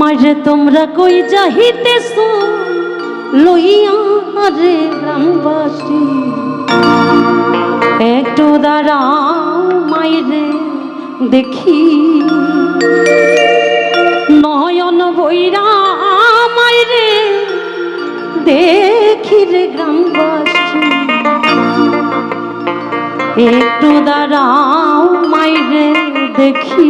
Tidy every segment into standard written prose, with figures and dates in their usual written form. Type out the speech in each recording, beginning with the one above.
মাঝে তোমরা কই যাহিতেছো লইয়া রে গ্রামবাসী, একটু দাঁড়াও মাইরে দেখি, নয়ন বইরা মাইরে দেখি রে গ্রামবাসী, একটু দাঁড়াও মাইরে দেখি।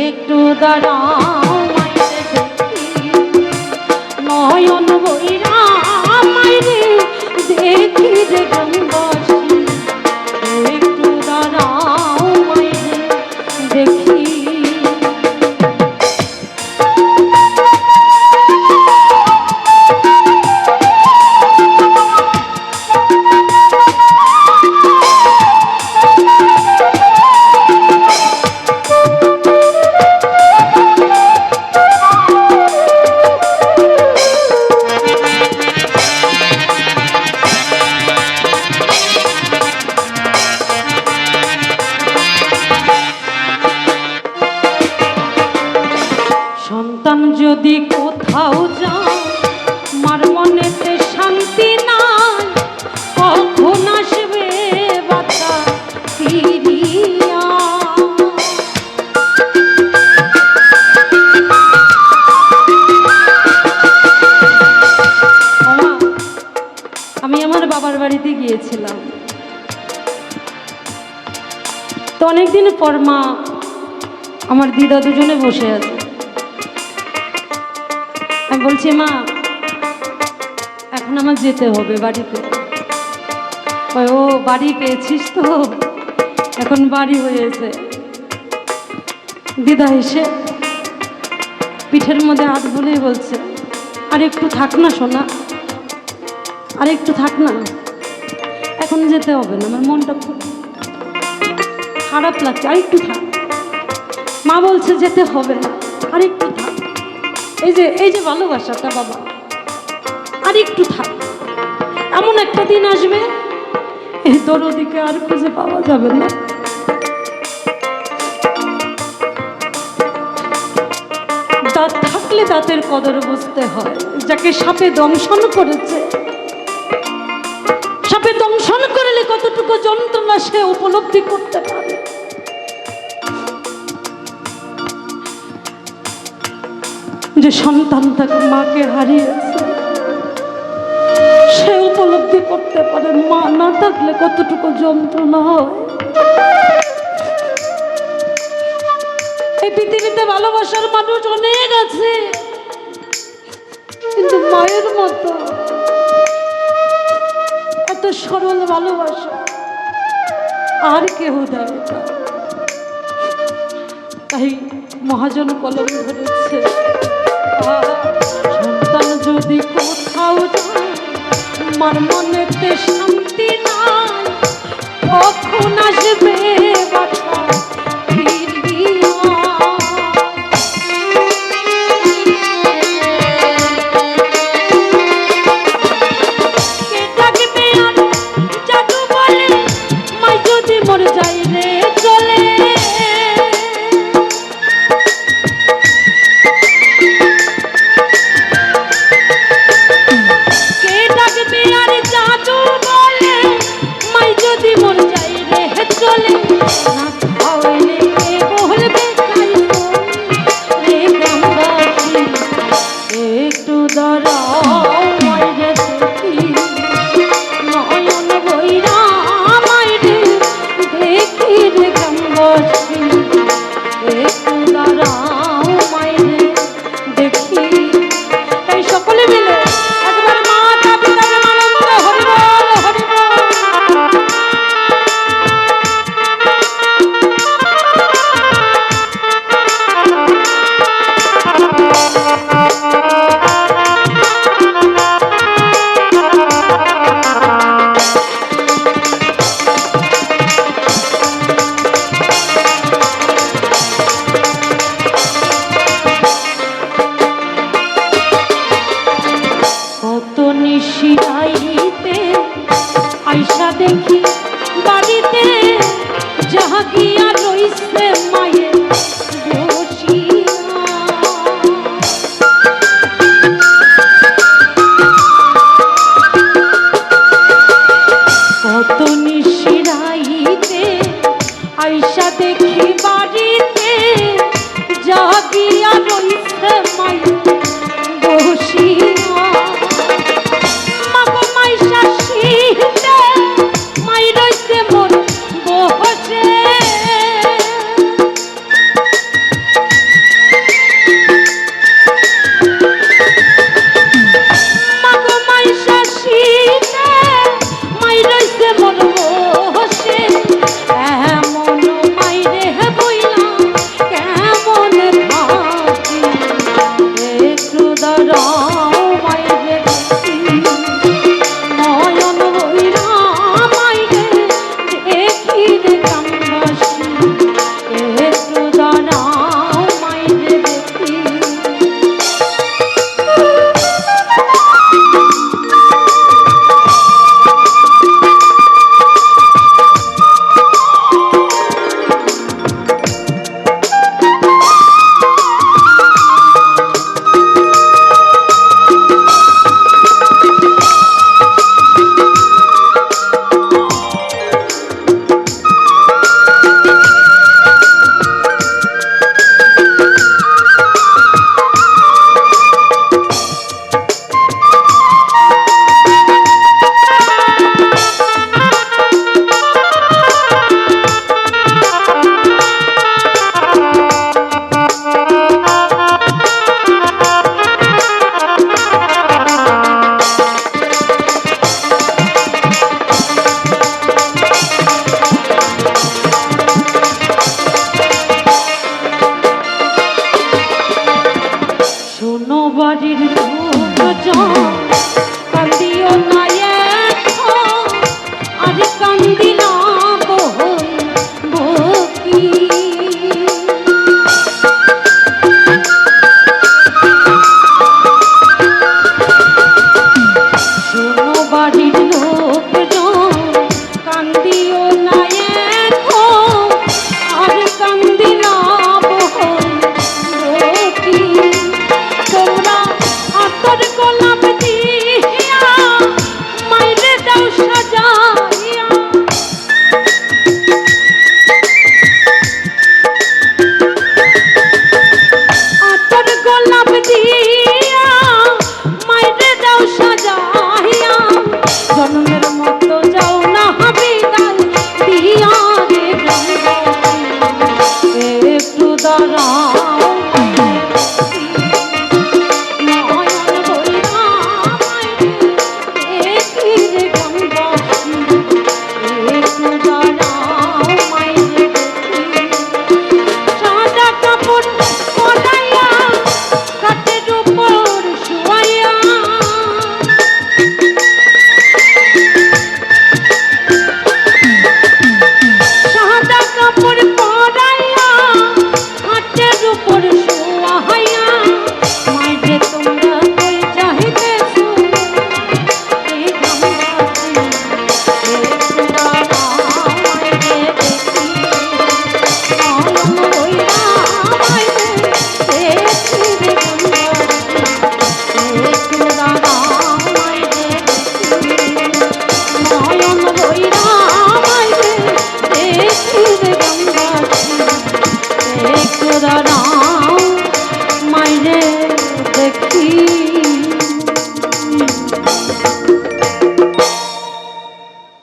একটু দাঁড়াও মাইরে দেখি, নয়ন বইরা মাইরে দেখি রে গ্রামবাসী, একটু দাঁড়াও মাইরে দেখি। সন্তান যদি কোথাও যায় মার মনেতে শান্তি নাই, কখন আসবে বাচ্চা ফিরিয়া। আমি আমার বাবার বাড়িতে গিয়েছিলাম, তো অনেকদিন পর মা আমার দিদা দুজনে বসে আছে। আমি বলছি মা এখন আমার যেতে হবে বাড়িতে। ও বাড়ি পেয়েছিস তো, এখন বাড়ি হয়েছে। দিদা এসে পিঠের মধ্যে হাত বুলিয়ে বলছে, আর একটু থাক না সোনা, আর একটু থাক না, এখন যেতে হবে না, আমার মনটা খুব খারাপ লাগছে, আর একটু থাক। মা বলছে যেতে হবে না, আর একটু থাক। এই যে ভালোবাসাটা বাবা, আর একটু থাক, এমন একটা দিন আসবে এই দরদিকে আর খুঁজে পাওয়া যাবে না। দাঁত থাকলে দাঁতের কদর বুঝতে হয়। যাকে সাপে দংশন করেছে, সাপে দংশন করলে কতটুকু যন্ত্রণা সে উপলব্ধি করতে পারে। যে সন্তান তাকে মাকে হারিয়েছে সে উপলব্ধি করতে পারে মা না থাকলে কতটুকু যন্ত্রণা হয়। এই পৃথিবীতে ভালোবাসার মানুষ অনেক আছে, কিন্তু মায়ের মতো এত সরল ভালোবাসা আর কেউ দেয় না। তাই মহাজন কলম ধরেছে, সন্তান যদি কোথাও যায় মার মনেতে শান্তি নাই, কখন আসবে বাচ্চা ফিরিয়া। কে ডাকবে আর জাদু বলে, মাই যদি মর যাই রে চলে। চলে না কত নিশিরাইতে আইসা দেখি বাড়িতে জাগিয়া রইছে মাই বসিয়া মাগো মাই শাসিতে মাই রইছে মোর বসে বাড়ির লোকজন কান্দিও না এখন আর কান্দিলা বই বকি শোনো বাড়ির লোকজন কান্দিও না এখন আর কান্দিলা বই বকি তোমরা আতর গোলাপ দিয়া মাইরে দাও সাজাইয়া আতর গোলাপ দিয়া মাইরে দাও সাজাইয়া জন্মের মতো যাও না বিদায় দিয়া রে একটু দাঁড়াও নয়ন বৈরা